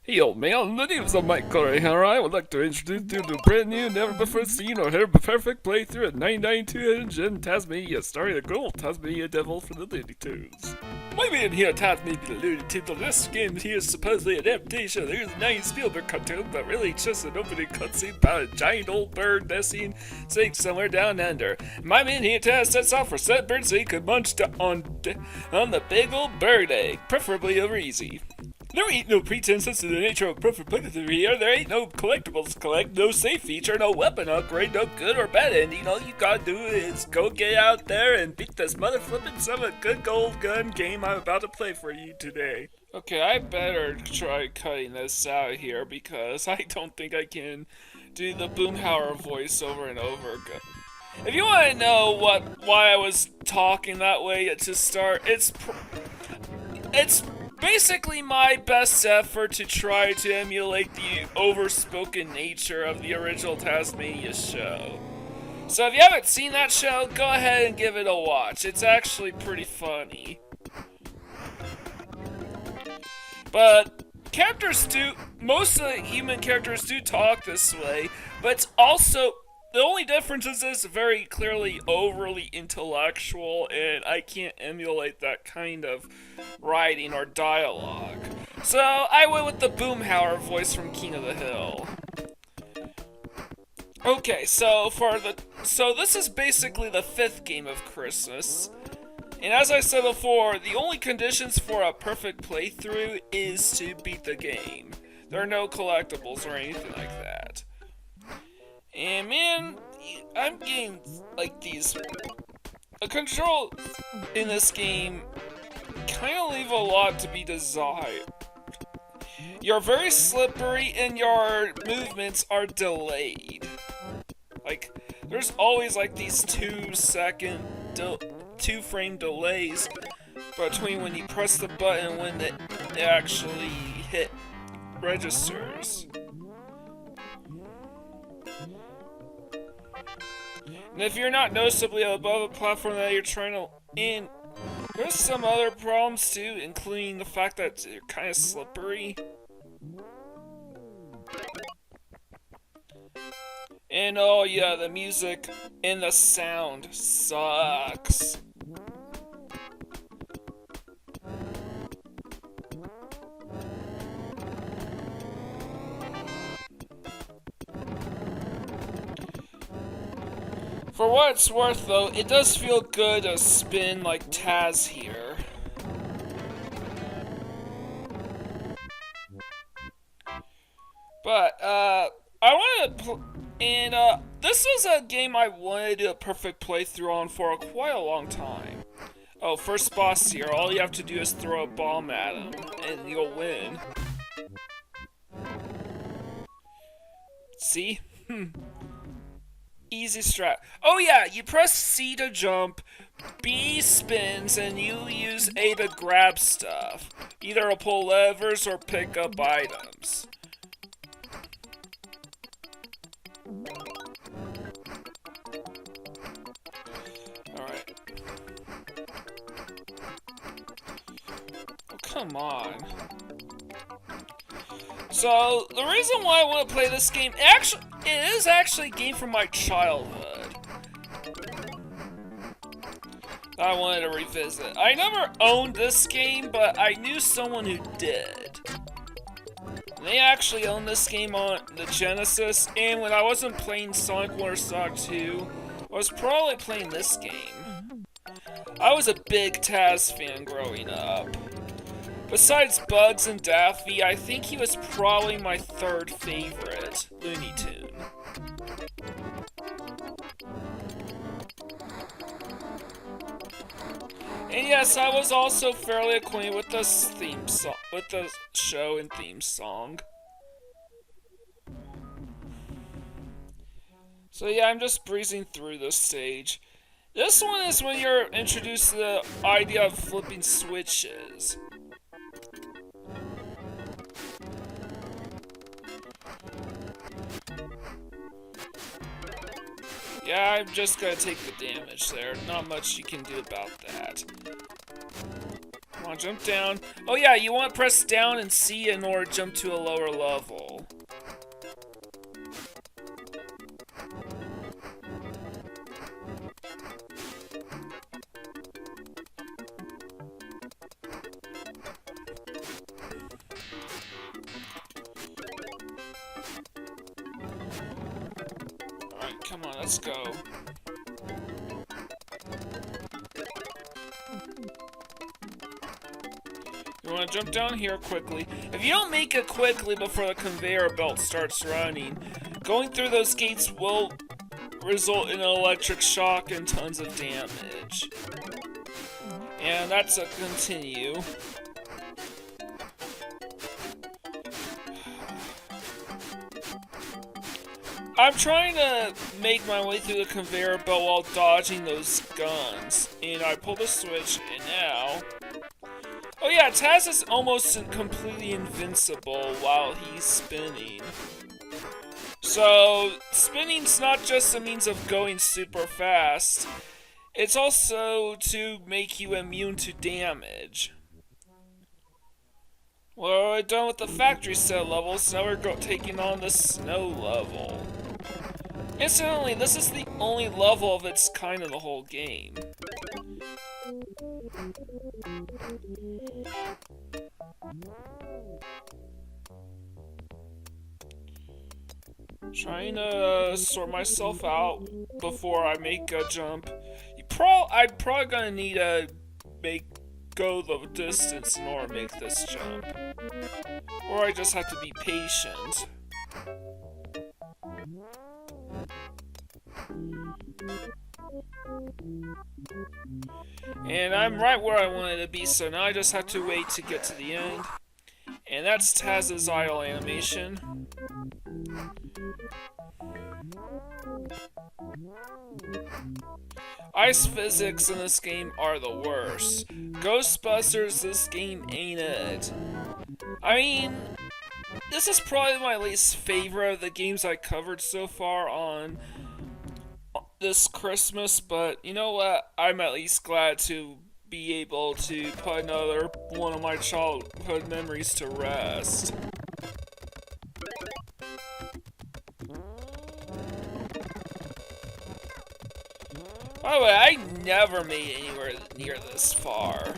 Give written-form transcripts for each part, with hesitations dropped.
Hey old man, my name's Mike Corey here. I would like to introduce you to a brand new, never before seen or heard perfect playthrough at 992 in Taz Mania, starring the good old Taz Mania devil from the Looney Tunes. My man here, Taz Mania the Looney Tunes, this game here is supposedly an adaptation of the 90s Spielberg cartoon, but really it's just an opening cutscene about a giant old bird nesting somewhere down under. My man here, Taz, sets off for said bird so he could munch on the big old bird egg, preferably over easy. There ain't no pretenses to the nature of perfect playthrough here. There ain't no collectibles to collect, no save feature, no weapon upgrade, no good or bad ending. All you gotta do is go get out there and beat this mother flippin' son of a good gold gun game I'm about to play for you today. Okay, I better try cutting this out here because I don't think I can do the Boomhauer voice over and over again. If you want to know why I was talking that way to start, it's basically my best effort to try to emulate the overspoken nature of the original Taz Mania show. So if you haven't seen that show, go ahead and give it a watch. It's actually pretty funny. But most of the human characters do talk this way, but it's also, the only difference is it's very clearly overly intellectual, and I can't emulate that kind of writing or dialogue. So I went with the Boomhauer voice from King of the Hill. Okay, so this is basically the 5th game of Christmas. And as I said before, the only conditions for a perfect playthrough is to beat the game. There are no collectibles or anything like that. And man, I'm getting like these controls in this game kind of leave a lot to be desired. You're very slippery and your movements are delayed. Like, there's always like these 2-frame delays between when you press the button and when it actually registers. And if you're not noticeably above the platform that you're trying to in, there's some other problems too, including the fact that you're kind of slippery. And oh yeah, the music and the sound sucks. For what it's worth though, it does feel good to spin like Taz here. But, I wanted to this was a game I wanted to do a perfect playthrough on for quite a long time. Oh, first boss here, all you have to do is throw a bomb at him, and you'll win. See? Easy strat. Oh yeah, you press C to jump, B spins, and you use A to grab stuff. Either to pull levers or pick up items. Alright. Oh, come on. So, the reason why I want to play this game, it is actually a game from my childhood that I wanted to revisit. I never owned this game, but I knew someone who did. They actually owned this game on the Genesis, and when I wasn't playing Sonic 1 or Sonic 2, I was probably playing this game. I was a big Taz fan growing up. Besides Bugs and Daffy, I think he was probably my 3rd favorite Looney Tune. And yes, I was also fairly acquainted with this with the show and theme song. So yeah, I'm just breezing through this stage. This one is when you're introduced to the idea of flipping switches. Yeah, I'm just gonna take the damage there. Not much you can do about that. Come on, jump down. Oh yeah, you want to press down and C in order to jump to a lower level. Alright, come on, let's go. You want to jump down here quickly. If you don't make it quickly before the conveyor belt starts running, going through those gates will result in an electric shock and tons of damage. And that's a continue. I'm trying to make my way through the conveyor belt while dodging those guns. And I pull the switch, and now... Oh yeah, Taz is almost completely invincible while he's spinning. So, spinning's not just a means of going super fast, it's also to make you immune to damage. Well, we're done with the factory set levels, now we're taking on the snow level. Incidentally, this is the only level of its kind in the whole game. Trying to sort myself out before I make a jump. I'm probably gonna need to go the distance in order to make this jump. Or I just have to be patient. And I'm right where I wanted to be, so now I just have to wait to get to the end. And that's Taz's idle animation. Ice physics in this game are the worst. Ghostbusters, this game ain't it. I mean, this is probably my least favorite of the games I covered so far on this Christmas, but you know what? I'm at least glad to be able to put another one of my childhood memories to rest. By the way, I never made anywhere near this far.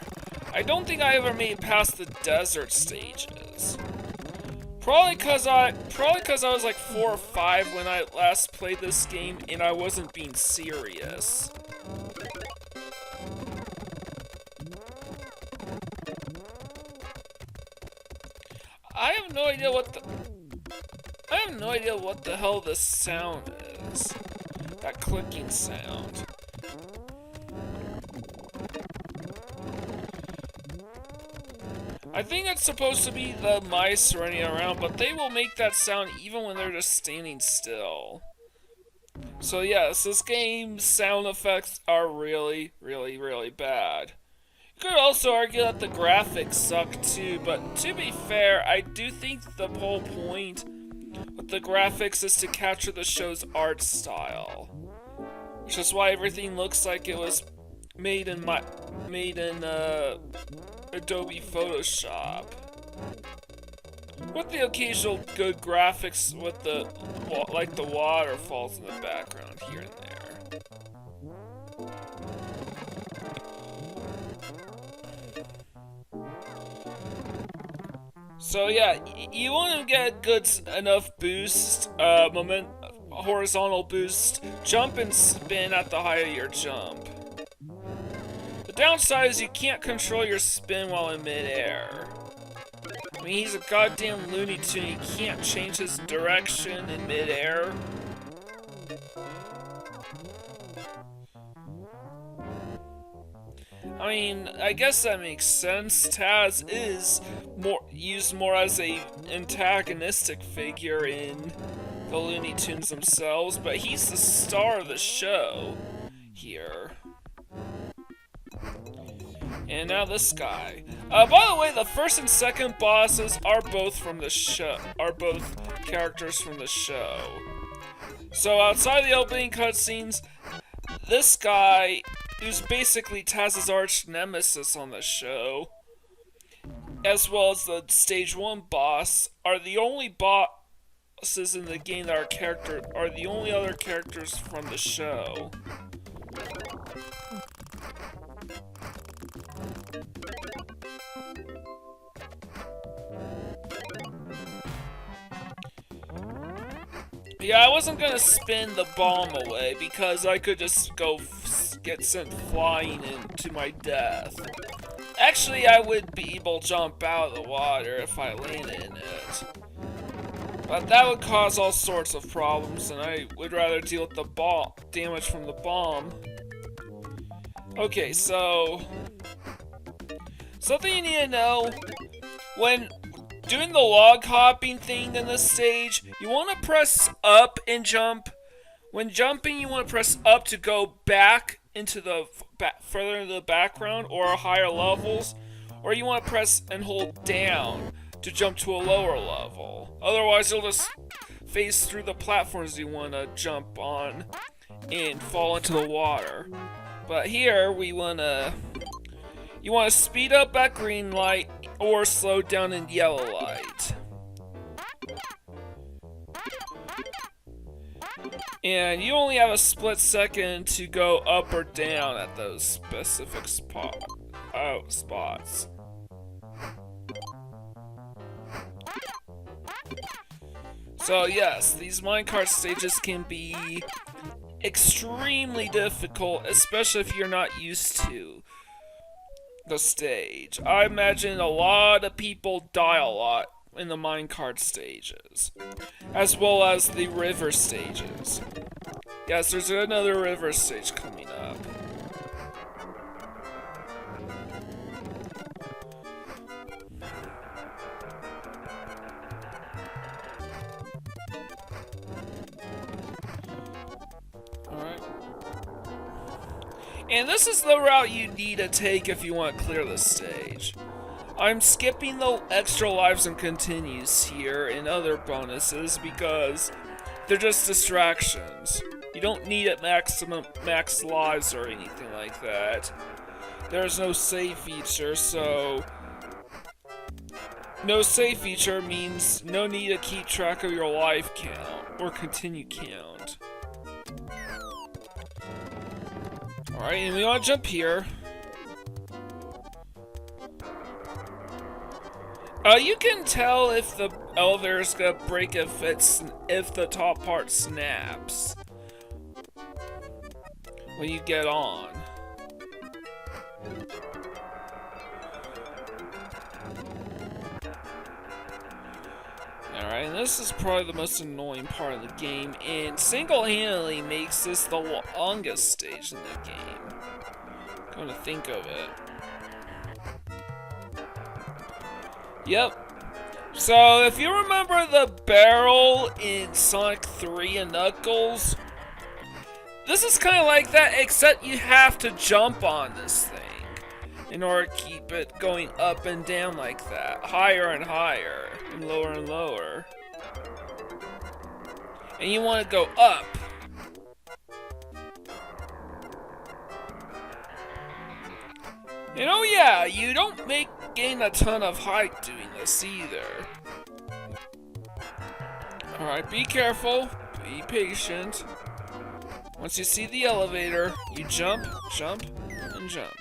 I don't think I ever made past the desert stages. Probably cause I was like 4 or 5 when I last played this game and I wasn't being serious. I have no idea what the hell this sound is. That clicking sound. I think it's supposed to be the mice running around, but they will make that sound even when they're just standing still. So yes, this game's sound effects are really, really, really bad. You could also argue that the graphics suck too, but to be fair, I do think the whole point with the graphics is to capture the show's art style. Which is why everything looks like it was made in Adobe Photoshop. With the occasional good graphics with the waterfalls in the background here and there. So yeah, you want to get a good enough boost, horizontal boost, jump and spin at the height of your jump. The downside is you can't control your spin while in midair. I mean, he's a goddamn Looney Tune, he can't change his direction in midair. I mean, I guess that makes sense. Taz is used more as a antagonistic figure in the Looney Tunes themselves, but he's the star of the show here. And now this guy. By the way, the first and second bosses are both from the show. Are both characters from the show. So outside the opening cutscenes, this guy, who's basically Taz's arch nemesis on the show, as well as the stage 1 boss, are the only bosses in the game that are the only other characters from the show. Yeah, I wasn't gonna spin the bomb away because I could just get sent flying into my death. Actually, I would be able to jump out of the water if I landed in it. But that would cause all sorts of problems, and I would rather deal with the damage from the bomb. Okay, so something you need to know when doing the log hopping thing in this stage, you want to press up and jump. When jumping, you want to press up to go back into the further into the background or higher levels, or you want to press and hold down to jump to a lower level. Otherwise, you'll just phase through the platforms you want to jump on and fall into the water. But here, you want to speed up at green light or slow down in yellow light. And you only have a split second to go up or down at those specific spots. So yes, these minecart stages can be extremely difficult, especially if you're not used to the stage. I imagine a lot of people die a lot in the minecart stages, as well as the river stages. Yes, there's another river stage coming up. Alright. And this is the route you need to take if you want to clear the stage. I'm skipping the extra lives and continues here and other bonuses because they're just distractions. You don't need it max lives or anything like that. There's no save feature, so no save feature means no need to keep track of your life count or continue count. Alright, and we want to jump here. You can tell if the elevator is gonna break if the top part snaps when you get on. Alright, and this is probably the most annoying part of the game, and single-handedly makes this the longest stage in the game. Come to think of it. Yep. So, if you remember the barrel in Sonic 3 and Knuckles, this is kind of like that, except you have to jump on this thing in order to keep it going up and down like that. Higher and higher, and lower. And you want to go up. And oh yeah, you don't gain a ton of height doing this either. Alright, be careful, be patient. Once you see the elevator, you jump, and jump.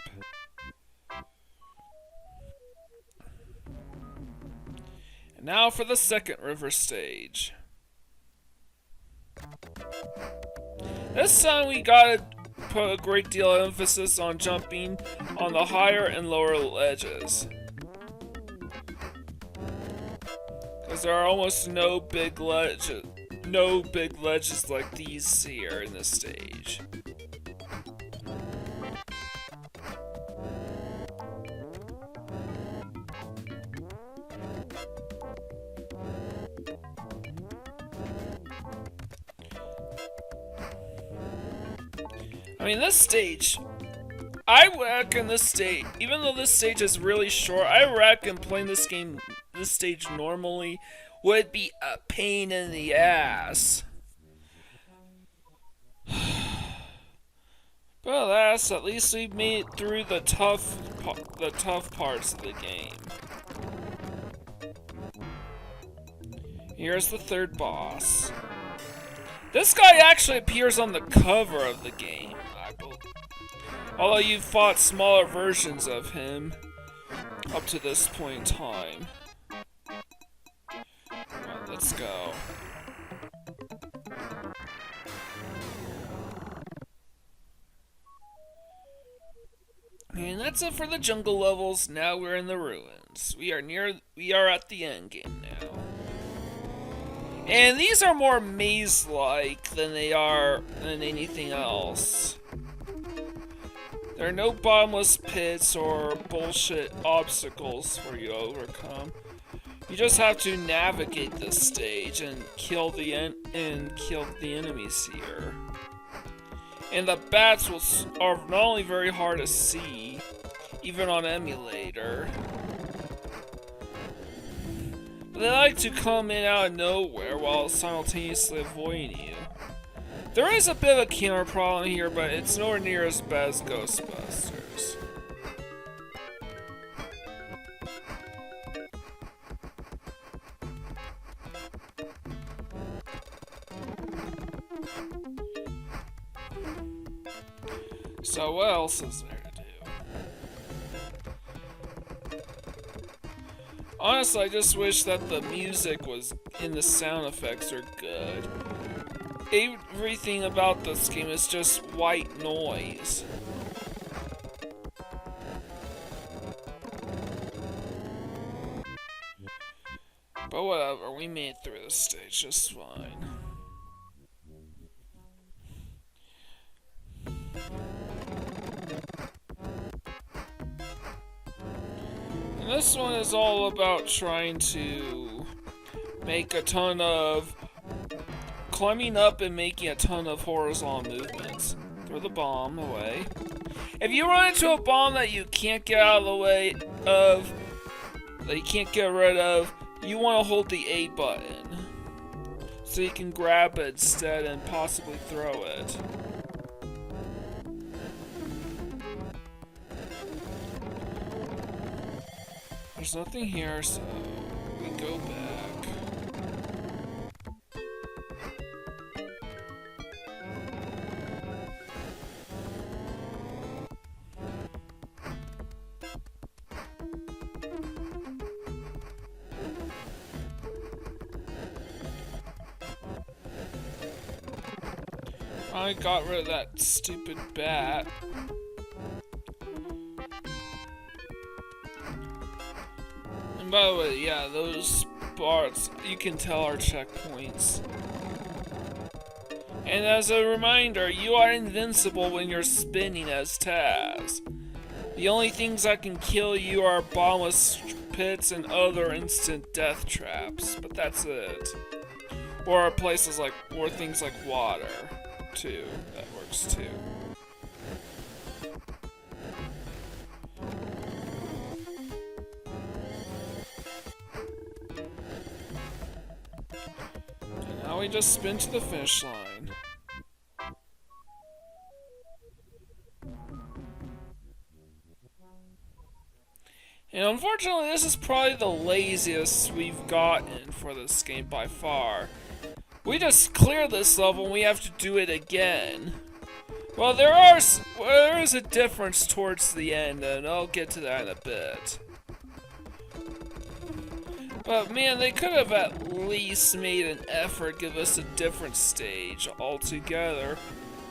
And now for the second river stage. This time we gotta put a great deal of emphasis on jumping on the higher and lower ledges. Because there are almost no big ledges like these here in this stage. I mean, this stage, I reckon this stage, even though this stage is really short, I reckon playing this stage normally would be a pain in the ass. Well, that's at least we made it through the tough parts of the game. Here's the third boss. This guy actually appears on the cover of the game, I believe. Although you've fought smaller versions of him up to this point in time. Well, let's go. And that's it for the jungle levels. Now we're in the ruins. We are at the end game now. And these are more maze-like than they are than anything else. There are no bottomless pits or bullshit obstacles for you to overcome. You just have to navigate this stage and kill the enemies here. And the bats are not only very hard to see, even on emulator, but they like to come in out of nowhere while simultaneously avoiding you. There is a bit of a camera problem here, but it's nowhere near as bad as Ghostbusters. So what else is there to do? Honestly, I just wish that the music was and the sound effects are good. Everything about this game is just white noise. But whatever, we made it through this stage just fine. And this one is all about trying to make a ton of climbing up and making a ton of horizontal movements. Throw the bomb away. If you run into a bomb that you can't get out of the way of, that you can't get rid of, you want to hold the A button so you can grab it instead and possibly throw it. There's nothing here, so we go back. I got rid of that stupid bat. And by the way, yeah, those spots you can tell are checkpoints. And as a reminder, you are invincible when you're spinning as Taz. The only things that can kill you are bottomless pits and other instant death traps, but that's it. Or places like, or things like water, too. That works too. And now we just spin to the finish line. And unfortunately, this is probably the laziest we've gotten for this game by far. We just cleared this level and we have to do it again. Well, there is a difference towards the end, and I'll get to that in a bit. But man, they could have at least made an effort, give us a different stage altogether.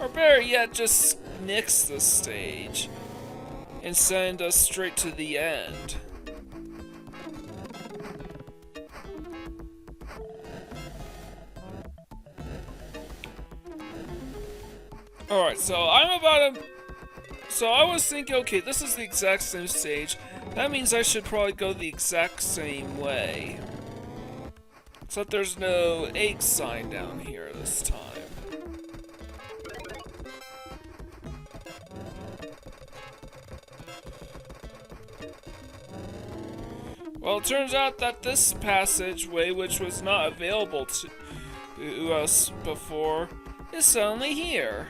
Or better yet, just nix the stage and send us straight to the end. Alright, so I was thinking, okay, this is the exact same stage. That means I should probably go the exact same way. Except there's no egg sign down here this time. Well, it turns out that this passageway, which was not available to us before, is suddenly here.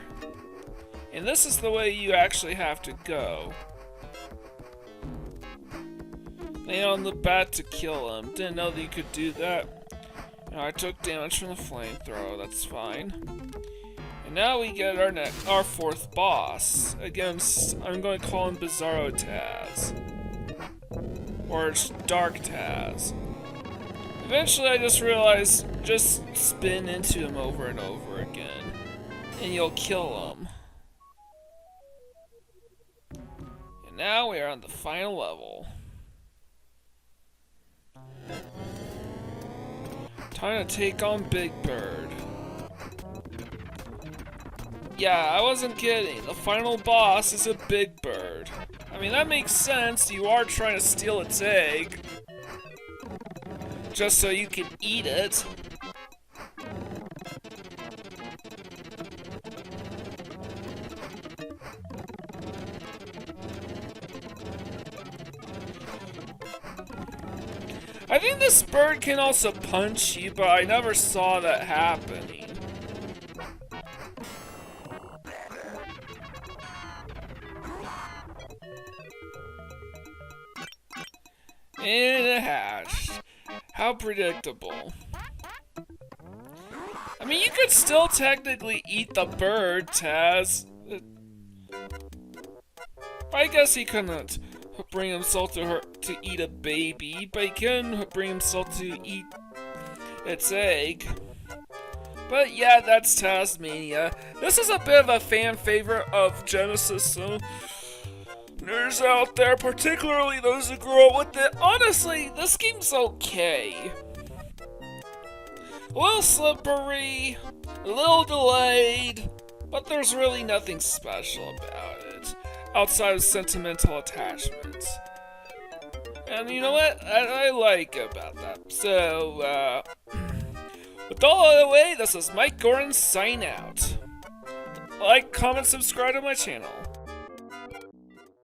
And this is the way you actually have to go. Lay on the bat to kill him. Didn't know that you could do that. I took damage from the flamethrower, that's fine. And now we get our fourth boss. Against, I'm going to call him Bizarro Taz. Or Dark Taz. Eventually I just realized, just spin into him over and over again. And you'll kill him. And now we are on the final level. Time to take on Big Bird. Yeah, I wasn't kidding. The final boss is a Big Bird. I mean, that makes sense. You are trying to steal its egg. Just so you can eat it. I think this bird can also punch you, but I never saw that happening. And a hash. How predictable. I mean, you could still technically eat the bird, Taz. I guess he couldn't bring himself to eat a baby, but he can bring himself to eat its egg. But yeah, that's Taz Mania. This is a bit of a fan favorite of Genesis nerds out there, particularly those who grew up with it. Honestly, this game's okay. A little slippery, a little delayed, but there's really nothing special about it, outside of sentimental attachments. And you know what? I like about that. So, with all out of the way, this is Mike Gordon signing out. Like, comment, subscribe to my channel.